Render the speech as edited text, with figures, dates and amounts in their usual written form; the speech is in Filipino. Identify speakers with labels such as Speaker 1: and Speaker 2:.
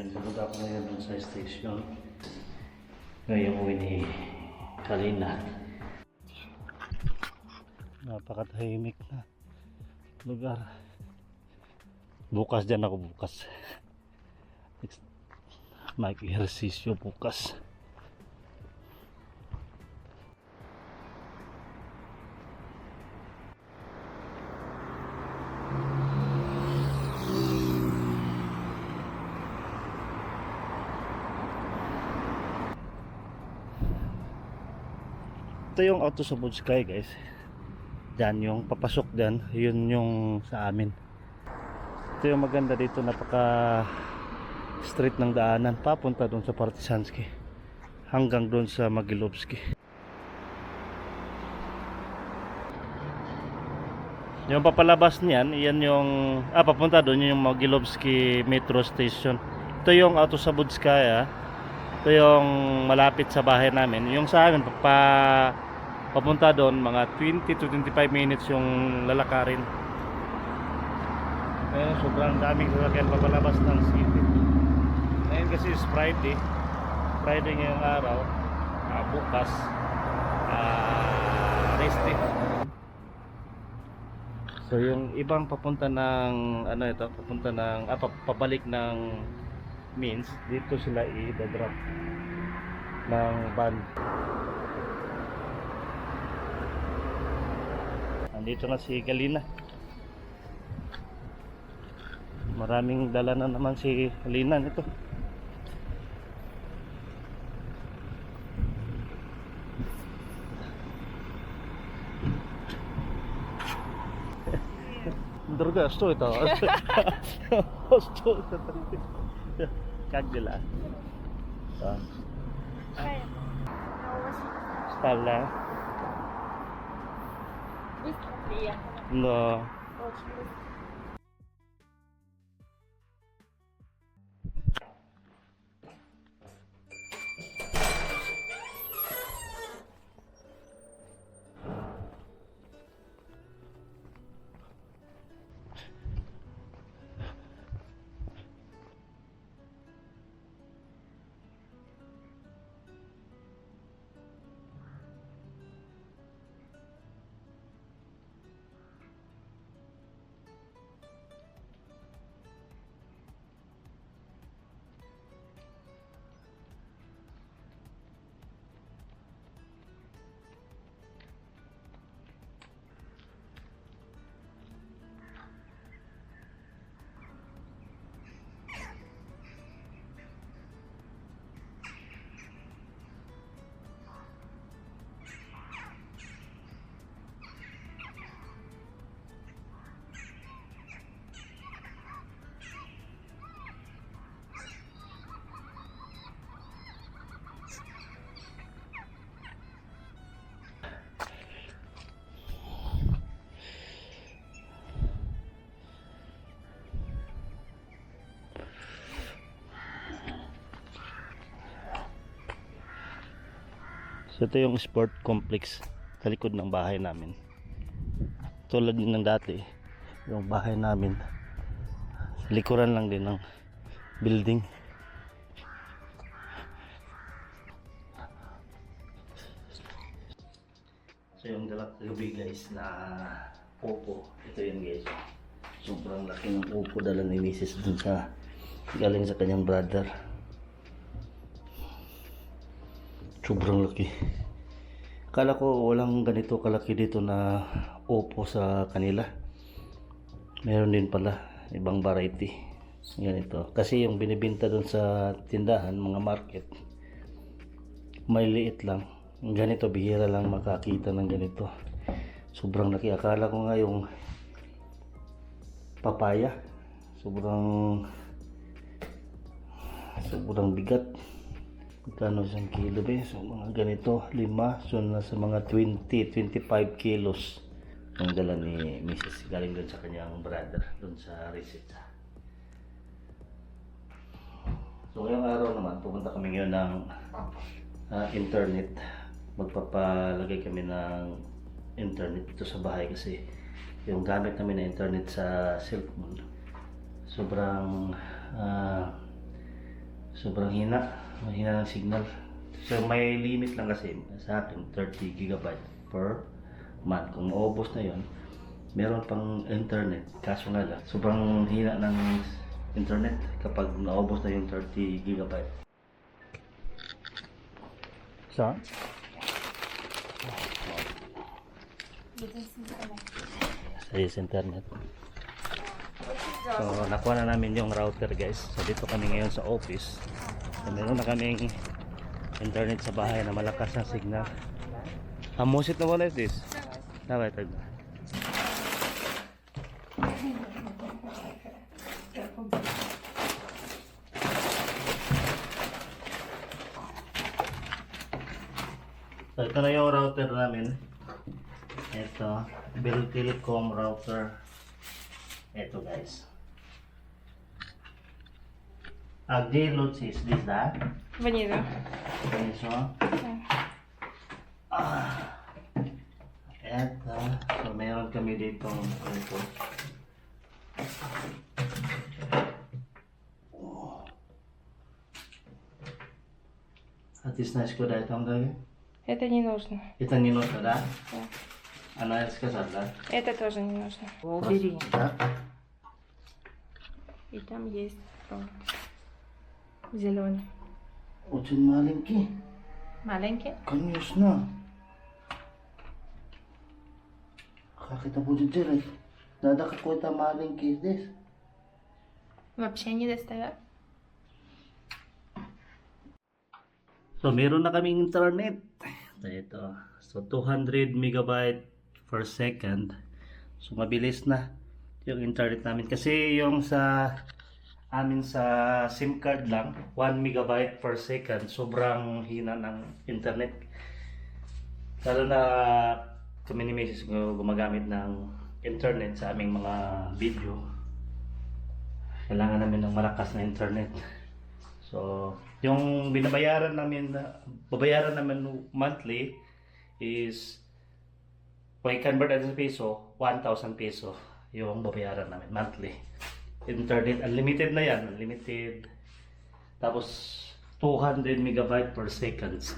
Speaker 1: Ngayon, pupunta ako ngayon dun sa station. Ngayon uwi ni Kalina. Napakatahimik na lugar. Bukas dyan ako bukas. Mag-ehersisyo bukas. Ito yung Auto Subod Sky, guys. Diyan yung papasok dyan, yun yung sa amin. Ito yung maganda dito, napaka street ng daanan papunta doon sa Partizanski hanggang doon sa Magilowski. Yung papalabas niyan, yan yung papunta doon yung Magilowski Metro Station. Ito yung Auto Subod Sky. Ito yung malapit sa bahay namin. Yung sa amin papunta doon mga 20 to 25 minutes yung lalakarin. Ngayon sobrang daming sasakyan papalabas ng city. Ngayon kasi is Friday ngayong araw. Bukas rest day. So yung ibang papunta ng pabalik ng means, dito sila i-drop ng van. Nandito na si Galina. Maraming dala na naman si Galina nito. Droga, что это? Что это? Как дела? Стала.
Speaker 2: Быстро приехала.
Speaker 1: Да.
Speaker 2: Очень быстро.
Speaker 1: So ito yung sport complex sa likod ng bahay namin. Tulad din ng dati, yung bahay namin likuran lang din ng building. So yung dalak gabi guys na upo, ito yun guys. Sobrang laki ng upo dala ni Mrs. dun sa galing sa kanyang brother. Sobrang laki. Akala ko walang ganito kalaki dito na upo sa kanila. Meron din pala ibang variety. Ganito. Kasi yung binibenta doon sa tindahan, mga market, may liit lang. Ganito, bihira lang makakita ng ganito. Sobrang laki. Akala ko nga yung papaya. Sobrang bigat. Magkano isang kilo ba? So mga ganito, 5. So nasa mga 20-25 kilos ang dala ni Mrs. Galing doon sa kanyang brother, doon sa Resita. So ngayong araw naman, pupunta kami ngayon ng internet. Magpapalagay kami ng internet dito sa bahay kasi yung gamit namin na internet sa cellphone sobrang Sobrang hina. Mahina ng signal. So may limit lang kasi sa akin 30 gigabyte per month. Kung maubos na yon, meron pang internet. Kaso nga lang, sobrang hina ng internet kapag naubos na yung 30 gigabyte. So, sa internet. So, nakuha na namin yung router guys. So, dito kami ngayon sa office. So, meron na kaming internet sa bahay na malakas ang signal. Hamusit na wala this? Dapat ito. So, ito na yung router namin. Ito, Bell Telecom router. Ito guys. Где лучше здесь, да?
Speaker 2: Ванила.
Speaker 1: Eso. Eto. So, meron kami dito. Ito. At is nice ko dahil там дали.
Speaker 2: Это не нужно.
Speaker 1: Это не нужно, да?
Speaker 2: Да.
Speaker 1: Она сказала, да?
Speaker 2: Это тоже не нужно.
Speaker 1: Убери. Да?
Speaker 2: И там есть зеленый.
Speaker 1: Очень маленький.
Speaker 2: Маленький?
Speaker 1: Конечно. Как это будет делать? Надо какой-то маленький здесь.
Speaker 2: Вообще не достает.
Speaker 1: So, meron na kaming internet. Ito. So, 200 megabyte per second. So, mabilis na yung internet namin. Kasi yung sa amin sa SIM card lang, 1 megabyte per second. Sobrang hina ng internet. Lalo na kami ni Mrs. gumagamit ng internet sa aming mga video. Kailangan namin ng malakas na internet. So, yung babayaran namin monthly is kung i-convert natin sa peso, 1,000 peso yung babayaran namin monthly. Internet, unlimited na yan, unlimited. Tapos, 200 megabyte per seconds.